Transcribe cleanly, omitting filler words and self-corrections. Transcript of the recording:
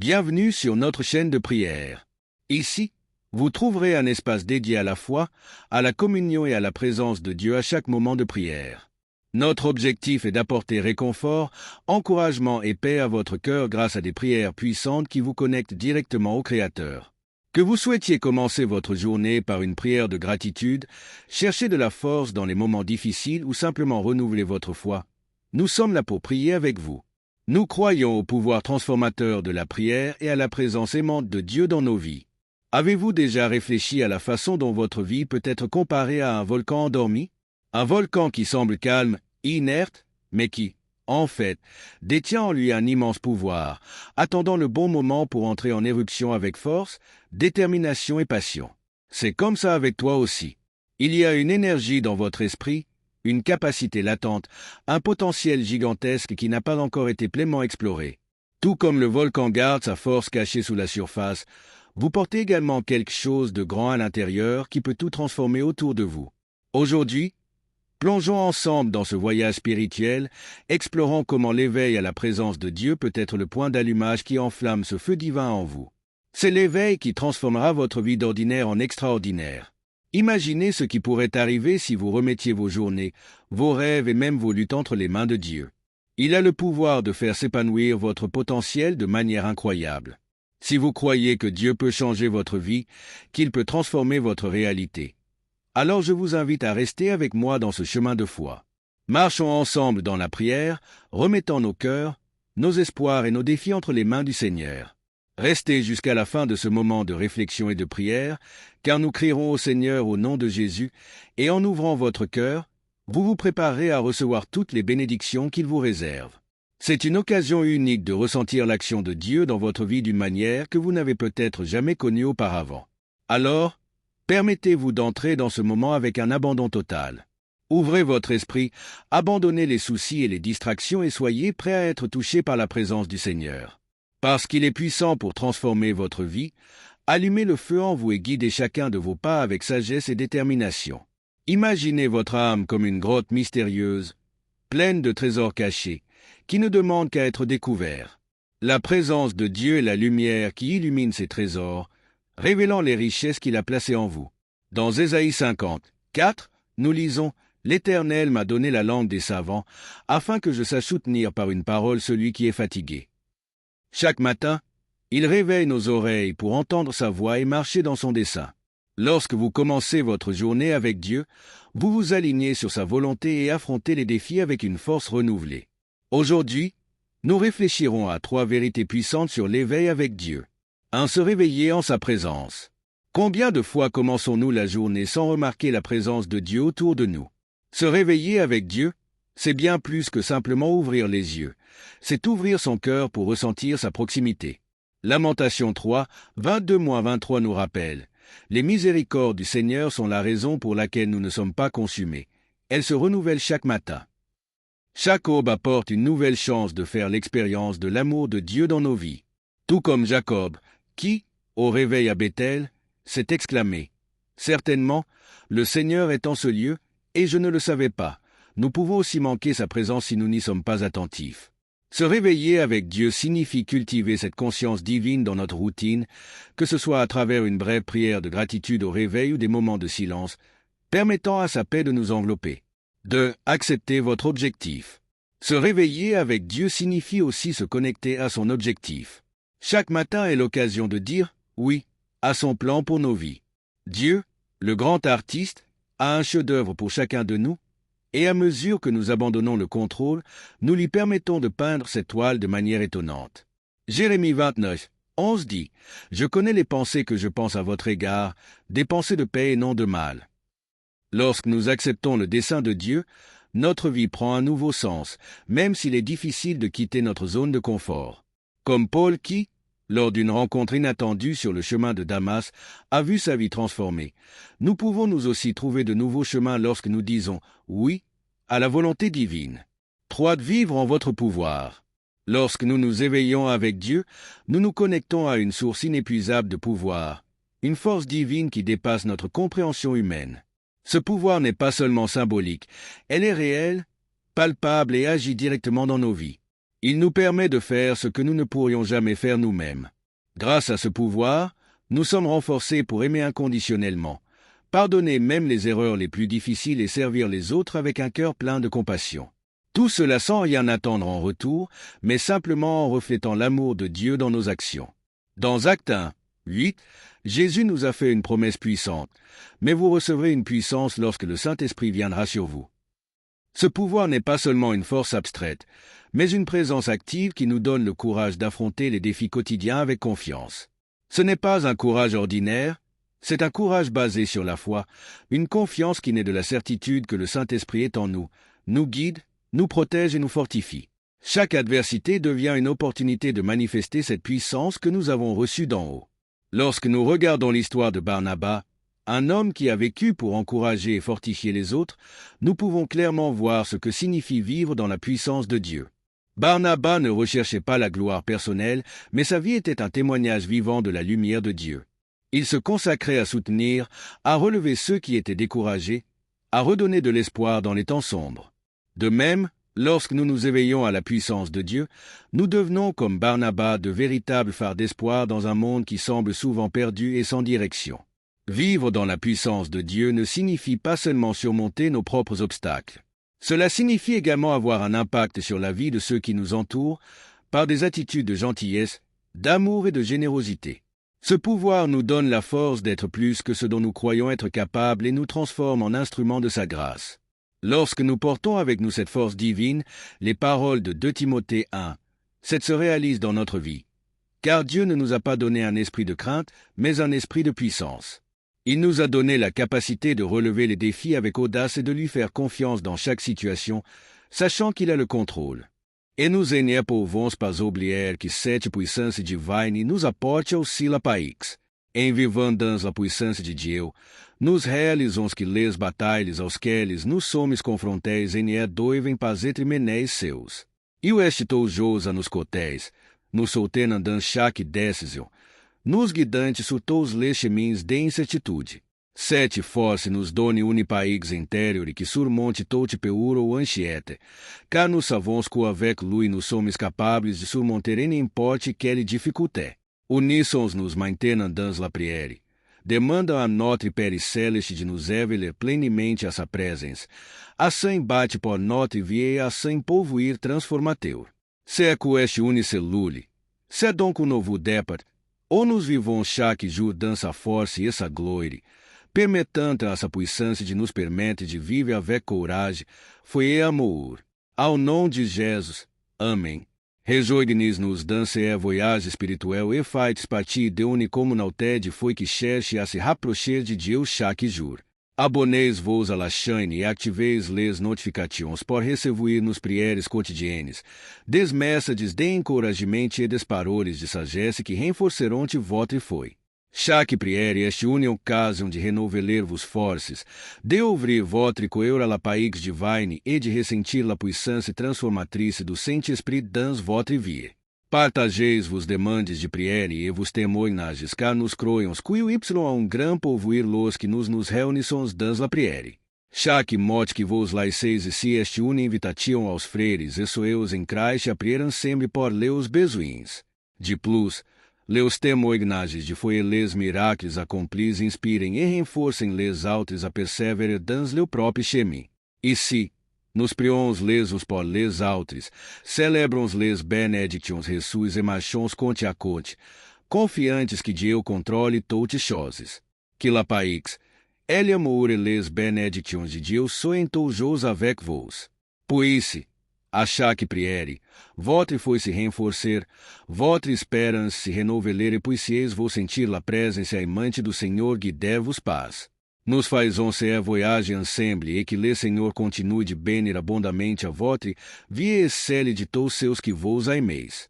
Bienvenue sur notre chaîne de prière. Ici, vous trouverez un espace dédié à la foi, à la communion et à la présence de Dieu à chaque moment de prière. Notre objectif est d'apporter réconfort, encouragement et paix à votre cœur grâce à des prières puissantes qui vous connectent directement au Créateur. Que vous souhaitiez commencer votre journée par une prière de gratitude, chercher de la force dans les moments difficiles ou simplement renouveler votre foi, nous sommes là pour prier avec vous. Nous croyons au pouvoir transformateur de la prière et à la présence aimante de Dieu dans nos vies. Avez-vous déjà réfléchi à la façon dont votre vie peut être comparée à un volcan endormi? Un volcan qui semble calme, inerte, mais qui, en fait, détient en lui un immense pouvoir, attendant le bon moment pour entrer en éruption avec force, détermination et passion. C'est comme ça avec toi aussi. Il y a une énergie dans votre esprit, une capacité latente, un potentiel gigantesque qui n'a pas encore été pleinement exploré. Tout comme le volcan garde sa force cachée sous la surface, vous portez également quelque chose de grand à l'intérieur qui peut tout transformer autour de vous. Aujourd'hui, plongeons ensemble dans ce voyage spirituel, explorant comment l'éveil à la présence de Dieu peut être le point d'allumage qui enflamme ce feu divin en vous. C'est l'éveil qui transformera votre vie d'ordinaire en extraordinaire. Imaginez ce qui pourrait arriver si vous remettiez vos journées, vos rêves et même vos luttes entre les mains de Dieu. Il a le pouvoir de faire s'épanouir votre potentiel de manière incroyable. Si vous croyez que Dieu peut changer votre vie, qu'il peut transformer votre réalité, alors je vous invite à rester avec moi dans ce chemin de foi. Marchons ensemble dans la prière, remettant nos cœurs, nos espoirs et nos défis entre les mains du Seigneur. Restez jusqu'à la fin de ce moment de réflexion et de prière, car nous crierons au Seigneur au nom de Jésus, et en ouvrant votre cœur, vous vous préparez à recevoir toutes les bénédictions qu'il vous réserve. C'est une occasion unique de ressentir l'action de Dieu dans votre vie d'une manière que vous n'avez peut-être jamais connue auparavant. Alors, permettez-vous d'entrer dans ce moment avec un abandon total. Ouvrez votre esprit, abandonnez les soucis et les distractions et soyez prêts à être touchés par la présence du Seigneur. Parce qu'il est puissant pour transformer votre vie, allumez le feu en vous et guidez chacun de vos pas avec sagesse et détermination. Imaginez votre âme comme une grotte mystérieuse, pleine de trésors cachés, qui ne demande qu'à être découvert. La présence de Dieu est la lumière qui illumine ces trésors, révélant les richesses qu'il a placées en vous. Dans Ésaïe 50:4, nous lisons « L'Éternel m'a donné la langue des savants, afin que je sache soutenir par une parole celui qui est fatigué. » Chaque matin, il réveille nos oreilles pour entendre sa voix et marcher dans son dessein. Lorsque vous commencez votre journée avec Dieu, vous vous alignez sur sa volonté et affrontez les défis avec une force renouvelée. Aujourd'hui, nous réfléchirons à 3 vérités puissantes sur l'éveil avec Dieu. 1. Se réveiller en sa présence. Combien de fois commençons-nous la journée sans remarquer la présence de Dieu autour de nous? Se réveiller avec Dieu, c'est bien plus que simplement ouvrir les yeux. C'est ouvrir son cœur pour ressentir sa proximité. Lamentation 3, 22-23 nous rappelle « Les miséricordes du Seigneur sont la raison pour laquelle nous ne sommes pas consumés. Elles se renouvellent chaque matin. » Chaque aube apporte une nouvelle chance de faire l'expérience de l'amour de Dieu dans nos vies. Tout comme Jacob, qui, au réveil à Bethel, s'est exclamé « Certainement, le Seigneur est en ce lieu, et je ne le savais pas. » Nous pouvons aussi manquer sa présence si nous n'y sommes pas attentifs. Se réveiller avec Dieu signifie cultiver cette conscience divine dans notre routine, que ce soit à travers une brève prière de gratitude au réveil ou des moments de silence, permettant à sa paix de nous envelopper. 2. Accepter votre objectif. Se réveiller avec Dieu signifie aussi se connecter à son objectif. Chaque matin est l'occasion de dire « oui » à son plan pour nos vies. Dieu, le grand artiste, a un chef-d'œuvre pour chacun de nous, et à mesure que nous abandonnons le contrôle, nous lui permettons de peindre cette toile de manière étonnante. Jérémie 29:11 dit « Je connais les pensées que je pense à votre égard, des pensées de paix et non de mal. » Lorsque nous acceptons le dessein de Dieu, notre vie prend un nouveau sens, même s'il est difficile de quitter notre zone de confort. Comme Paul qui, lors d'une rencontre inattendue sur le chemin de Damas, a vu sa vie transformée, nous pouvons nous aussi trouver de nouveaux chemins lorsque nous disons « oui » à la volonté divine. 3. De vivre en votre pouvoir. Lorsque nous nous éveillons avec Dieu, nous nous connectons à une source inépuisable de pouvoir, une force divine qui dépasse notre compréhension humaine. Ce pouvoir n'est pas seulement symbolique, elle est réelle, palpable et agit directement dans nos vies. Il nous permet de faire ce que nous ne pourrions jamais faire nous-mêmes. Grâce à ce pouvoir, nous sommes renforcés pour aimer inconditionnellement, pardonner même les erreurs les plus difficiles et servir les autres avec un cœur plein de compassion. Tout cela sans rien attendre en retour, mais simplement en reflétant l'amour de Dieu dans nos actions. Dans Actes 1, 8, Jésus nous a fait une promesse puissante, mais vous recevrez une puissance lorsque le Saint-Esprit viendra sur vous. Ce pouvoir n'est pas seulement une force abstraite, mais une présence active qui nous donne le courage d'affronter les défis quotidiens avec confiance. Ce n'est pas un courage ordinaire, c'est un courage basé sur la foi, une confiance qui naît de la certitude que le Saint-Esprit est en nous, nous guide, nous protège et nous fortifie. Chaque adversité devient une opportunité de manifester cette puissance que nous avons reçue d'en haut. Lorsque nous regardons l'histoire de Barnabas, un homme qui a vécu pour encourager et fortifier les autres, nous pouvons clairement voir ce que signifie vivre dans la puissance de Dieu. Barnabas ne recherchait pas la gloire personnelle, mais sa vie était un témoignage vivant de la lumière de Dieu. Il se consacrait à soutenir, à relever ceux qui étaient découragés, à redonner de l'espoir dans les temps sombres. De même, lorsque nous nous éveillons à la puissance de Dieu, nous devenons comme Barnabas de véritables phares d'espoir dans un monde qui semble souvent perdu et sans direction. Vivre dans la puissance de Dieu ne signifie pas seulement surmonter nos propres obstacles. Cela signifie également avoir un impact sur la vie de ceux qui nous entourent par des attitudes de gentillesse, d'amour et de générosité. Ce pouvoir nous donne la force d'être plus que ce dont nous croyons être capables et nous transforme en instruments de sa grâce. Lorsque nous portons avec nous cette force divine, les paroles de 2 Timothée 1, cette se réalise dans notre vie. Car Dieu ne nous a pas donné un esprit de crainte, mais un esprit de puissance. Il nous a donné la capacité de relever les défis avec audace et de lui faire confiance dans chaque situation, sachant qu'il a le contrôle. E nos pouvons pas oublier que cette puissance divine nous apporte auxílio paix. Em vivandans la puissance de Dieu, nos realizons que les batalhas aos quelles nous somos confrontés em doivem pazetre menéis seus. E o estou josa nos cotéis, nos soltenen dan chaque decisão, nos guidantes surtous les chemins de incertitude. Sete force nos doni unipaix interior que surmonte tout peur ou anxiété, car nous savons qu'avec lui nous somos capables de surmonter n'importe quelle difficulté. Unissons nos mantenant dans la prière. Demanda a notre Père Céleste de nos éveiller plenamente a sa presença. Assim bate por notre vie e assim povoir transformateur. C'est este unicellule. C'est donc un nouveau départ. Ou nous vivons chaque jour dans sa force e sa glória, permettant a sa puissance de nos permettre de vivre avec courage, foi e amor. Ao nom de Jesus. Amém. Rejoignez-nos dans ce voyage spirituel e faites partie de une communauté foi que cherche a se rapprocher de Dieu chaque jour. Abonnez-vos à la chaîne e activez les notifications pour receber nos prières quotidiennes, des messages de encorajamento e des paroles de sagesse que renforceront votre foi. Chaque prière est une occasion de renouveler vos forces, de ouvrir votre cœur à la paix divine e de ressentir la puissance transformatrice do Saint-Esprit dans votre vie. Partageis vos demandes de prière e vos témoignages car nos croyons que a grand povoir los que nos reunissons dans la prière. Chaque mote que vos laiceis ici est une invitation aos freires e soeus em Christ a prier ensemble por leus besoins. De plus, leus témoignages de foi les miracles accomplis inspirem e renforcem les autres a perseverer dans leu próprio chemin. Ici, nos prions lesos por les autres, celebrons les benedictions reçus e marchons conte a conte, confiantes que Dieu controle toutes choses. Que la paix, ele amour e les benedictions de Dieu soient toujours avec vos. Puis, a chaque prière, votre foi se renforcer, votre espérance se renoveler e puisseis vos sentir la presença aimante do Senhor guider-vos paz. Nos faisons se voyage ensemble e que le Senhor continue de benir abundamente a votre vie e cele de todos seus que vos aimeis.